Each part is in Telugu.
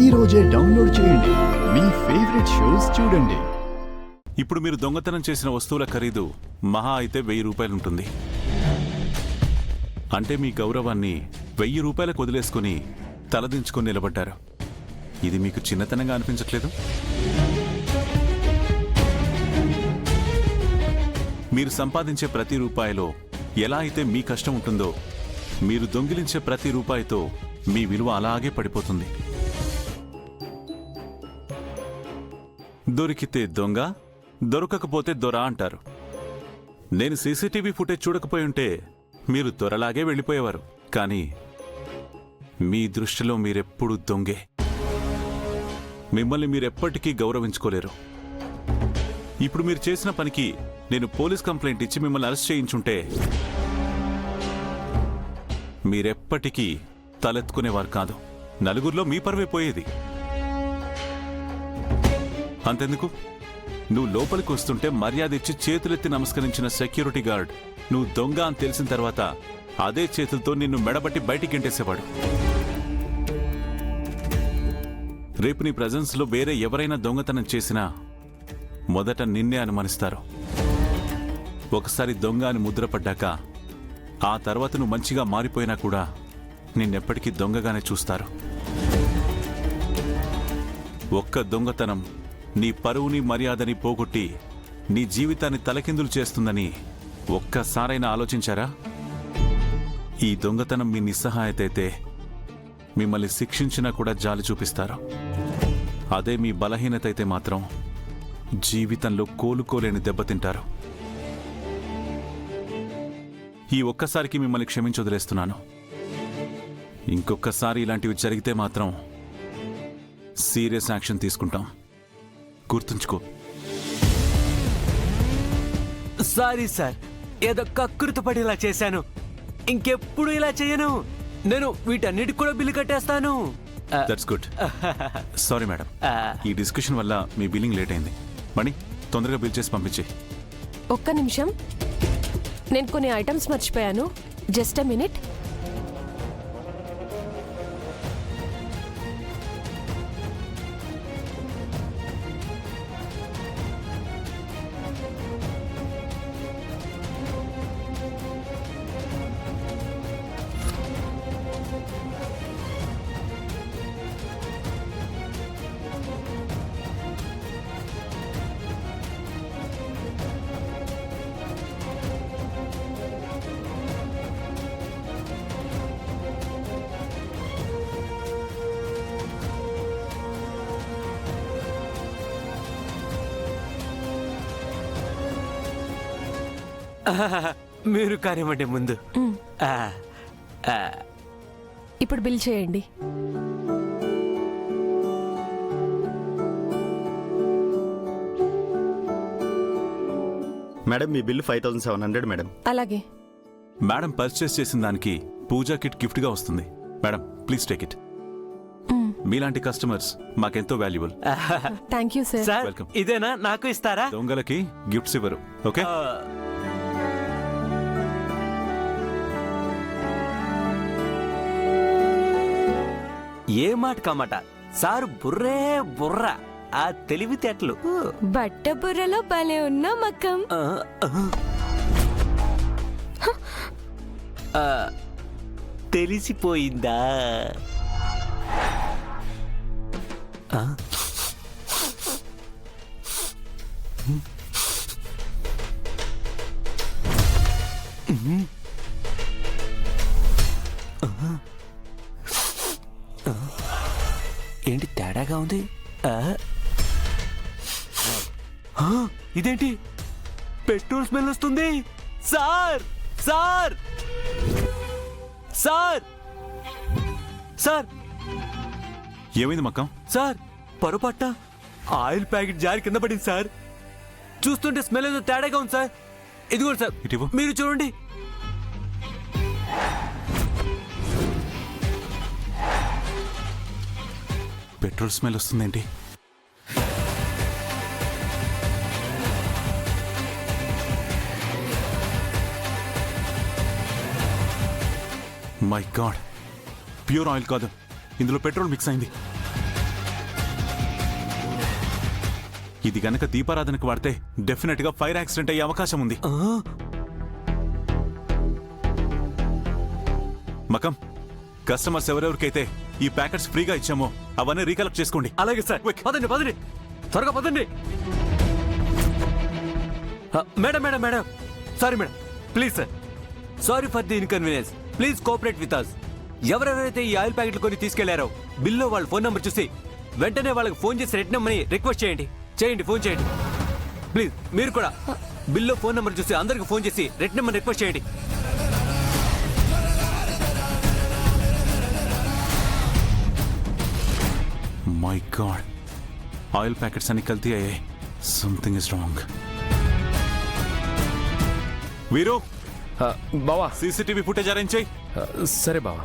ఈ రోజే డౌన్లోడ్ చేయండి. మీ ఫేవరెట్ షోస్ చూడండి. ఇప్పుడు మీరు దొంగతనం చేసిన వస్తువుల ఖరీదు మహా అయితే 1000 రూపాయలుంటుంది. అంటే మీ గౌరవాన్ని 1000 రూపాయలకు వదిలేసుకుని తలదించుకొని నిలబడ్డారు. ఇది మీకు చిన్నతనంగా అనిపించట్లేదు? మీరు సంపాదించే ప్రతి రూపాయిలో ఎలా అయితే మీ కష్టం ఉంటుందో, మీరు దొంగిలించే ప్రతి రూపాయితో మీ విలువ అలాగే పడిపోతుంది. దొరికితే దొంగ, దొరకకపోతే దొర అంటారు. నేను సీసీటీవీ ఫుటేజ్ చూడకపోయి ఉంటే మీరు దొరలాగే వెళ్ళిపోయేవారు. కానీ మీ దృష్టిలో మీరెప్పుడు దొంగే. మిమ్మల్ని మీరెప్పటికీ గౌరవించుకోలేరు. ఇప్పుడు మీరు చేసిన పనికి నేను పోలీస్ కంప్లైంట్ ఇచ్చి మిమ్మల్ని అరెస్ట్ చేయించుంటే మీరెప్పటికీ తలెత్తుకునేవారు కాదు. నలుగురిలో మీ పరువే పోయేది. అంతెందుకు, నువ్వు లోపలికి వస్తుంటే మర్యాద ఇచ్చి చేతులెత్తి నమస్కరించిన సెక్యూరిటీ గార్డ్ నువ్వు దొంగ అని తెలిసిన తర్వాత అదే చేతులతో నిన్ను మెడబట్టి బయటికి గెంటేసేవాడు. రేపు నీ ప్రెజెన్స్లో వేరే ఎవరైనా దొంగతనం చేసినా మొదట నిన్నే అనుమానిస్తారు. ఒకసారి దొంగ అని ముద్రపడ్డాక ఆ తర్వాత నువ్వు మంచిగా మారిపోయినా కూడా నిన్నెప్పటికీ దొంగగానే చూస్తారు. ఒక్క దొంగతనం నీ పరువుని మర్యాదని పోగొట్టి నీ జీవితాన్ని తలకిందులు చేస్తుందని ఒక్కసారైనా ఆలోచించారా? ఈ దొంగతనం మీ నిస్సహాయత అయితే మిమ్మల్ని శిక్షించినా కూడా జాలి చూపిస్తారు. అదే మీ బలహీనత అయితే మాత్రం జీవితంలో కోలుకోలేని దెబ్బతింటారు. ఈ ఒక్కసారికి మిమ్మల్ని క్షమించి వదిలేస్తున్నాను. ఇంకొకసారి ఇలాంటివి జరిగితే మాత్రం సీరియస్ యాక్షన్ తీసుకుంటాం. గుర్తుంచుకో. సారీ సార్, ఏదో కకృతపడి ఇలా చేశాను. ఇంకెప్పుడు ఇలా చేయను. నేను వీటన్నిటికి కూడా బిల్లు కట్టేస్తాను. That's good. సారీ మేడం, ఈ డిస్కషన్ వల్ల మీ బిల్లింగ్ లేట్ అయింది. మణి, తొందరగా బిల్ చేసి పంపించే. ఒక్క నిమిషం, నేను కొన్ని ఐటమ్స్ మర్చిపోయాను. Just a minute. మీరు కానివ్వండి ముందు. ఇప్పుడు బిల్ చేయండి. మేడం, మీ బిల్లు 5700 మేడం. అలాగే. మేడం పర్చేస్ చేసిన దానికి పూజా కిట్ గిఫ్ట్గా వస్తుంది. Madam please take it. మీలాంటి కస్టమర్స్ మాకెంతో valuable. Thank you sir. Sir, welcome. ఇదేనా నాకు ఇస్తారా? దొంగలకి గిఫ్ట్స్ ఇవ్వరు. ఓకే. ఏ మాట కామాట సార్, బుర్రే బుర్ర. ఆ తెలివితేటలు. బట్ట బుర్రలో భలే ఉన్నా మక్కం. తెలిసిపోయిందా? ఏంటి తేడాగా ఉంది? ఇదేంటి పెట్రోల్ స్మెల్ వస్తుంది? సార్ సార్ సార్ సార్ ఏమైంది మక్కం? సార్, పొరపాటున ఆయిల్ ప్యాకెట్ జారి కింద పడింది సార్. చూస్తుంటే స్మెల్ ఏదో తేడాగా ఉంది సార్. ఇదిగోండి సార్, ఇటివ్వు. మీరు చూడండి. పెట్రోల్ స్మెల్ వస్తుందేంటి? మై గాడ్, ప్యూర్ ఆయిల్ కాదు, ఇందులో పెట్రోల్ మిక్స్ అయింది. ఇది గనక దీపారాధనకు వాడితే డెఫినెట్ గా ఫైర్ యాక్సిడెంట్ అయ్యే అవకాశం ఉంది. మకం, కస్టమర్స్ ఎవరెవరికైతే ఈ ప్యాకెట్స్ ఫ్రీగా ఇచ్చామో అవన్నీ రీకలెక్ట్ చేసుకోండి. అలాగే సార్. పదండి పదండి, త్వరగా పదండి. Madam madam madam, sorry madam, please sir, sorry for the inconvenience, please cooperate with us. ఎవరెవరైతే ఈ ఆయిల్ ప్యాకెట్లు కొని తీసుకెళ్లారో బిల్లో వాళ్ళ ఫోన్ నెంబర్ చూసి వెంటనే వాళ్ళకి ఫోన్ చేసి రెట్ నెంబర్ని రిక్వెస్ట్ చేయండి. ఫోన్ చేయండి ప్లీజ్. మీరు కూడా బిల్లో ఫోన్ నెంబర్ చూసి అందరికి ఫోన్ చేసి రెట్ నెంబర్ రిక్వెస్ట్ చేయండి. మై గాడ్, ఆయిల్ ప్యాకెట్స్ అన్ని కల్తీ అయ్యాయి. Something is wrong. వీరు, బావా, సీసీటీవీ ఫుటేజ్ అరేంజ్ చేయి. సరే బావా.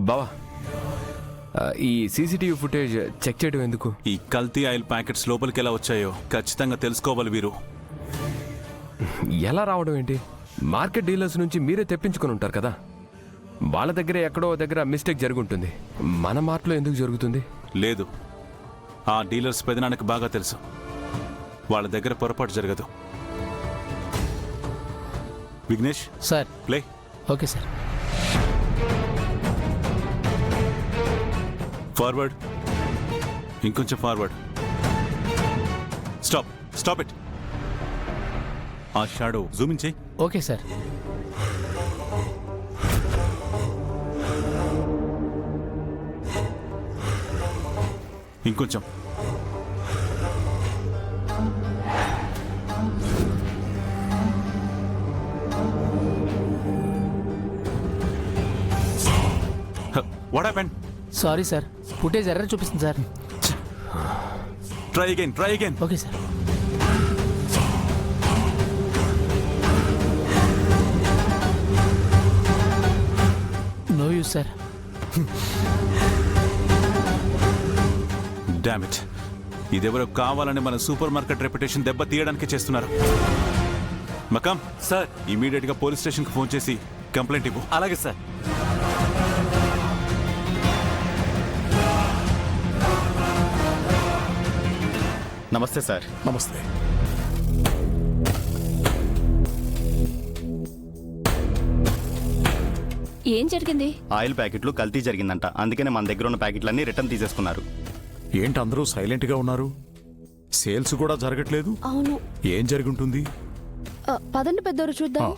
బావా, ఈ సీసీటీవీ ఫుటేజ్ చెక్ చేయడం ఎందుకు? ఈ కల్తీ ఆయిల్ ప్యాకెట్స్ లోపలికి ఎలా వచ్చాయో ఖచ్చితంగా తెలుసుకోవాలి వీరు. ఎలా రావడం ఏంటి? మార్కెట్ డీలర్స్ నుంచి మీరే తెప్పించుకొని ఉంటారు కదా, వాళ్ళ దగ్గర ఎక్కడో దగ్గర మిస్టేక్ జరుగుంటుంది. మన మార్ట్లో ఎందుకు జరుగుతుంది? లేదు, ఆ డీలర్స్ పెదనానికి బాగా తెలుసు, వాళ్ళ దగ్గర పొరపాటు జరగదు. Vignesh, sir. Play. Okay sir. Forward, ఇంకొంచెం ఫార్వర్డ్. Stop, stop it. ఆ షాడో జూమ్ ఇన్ చేయి. Okay sir. ఇంకొంచెం. What happened? Sorry sir, footage error చూపిస్తుంది sir. Try again, try again. Okay sir. No use sir. Damn it, ఇదెవరో కావాలని మన సూపర్ మార్కెట్ రెప్యుటేషన్ దెబ్బ తీయడానికి చేస్తున్నారు. మకాం సార్, ఇమీడియట్ గా పోలీస్ స్టేషన్ కి ఫోన్ చేసి కంప్లైంట్ ఇవ్వు. అలాగే సార్. నమస్తే సార్. నమస్తే. ఏం జరిగింది? ఆయిల్ ప్యాకెట్లు కల్తీ జరిగిందంట, అందుకనే మన దగ్గర ఉన్న ప్యాకెట్లన్నీ రిటర్న్ తీసేసుకున్నారు. ఏంటి అందరూ సైలెంట్ గా ఉన్నారు? సేల్స్ కూడా జరగట్లేదు. అవును. ఏం జరుగుంటుంది? పదండి పెద్దోరు చూద్దాం.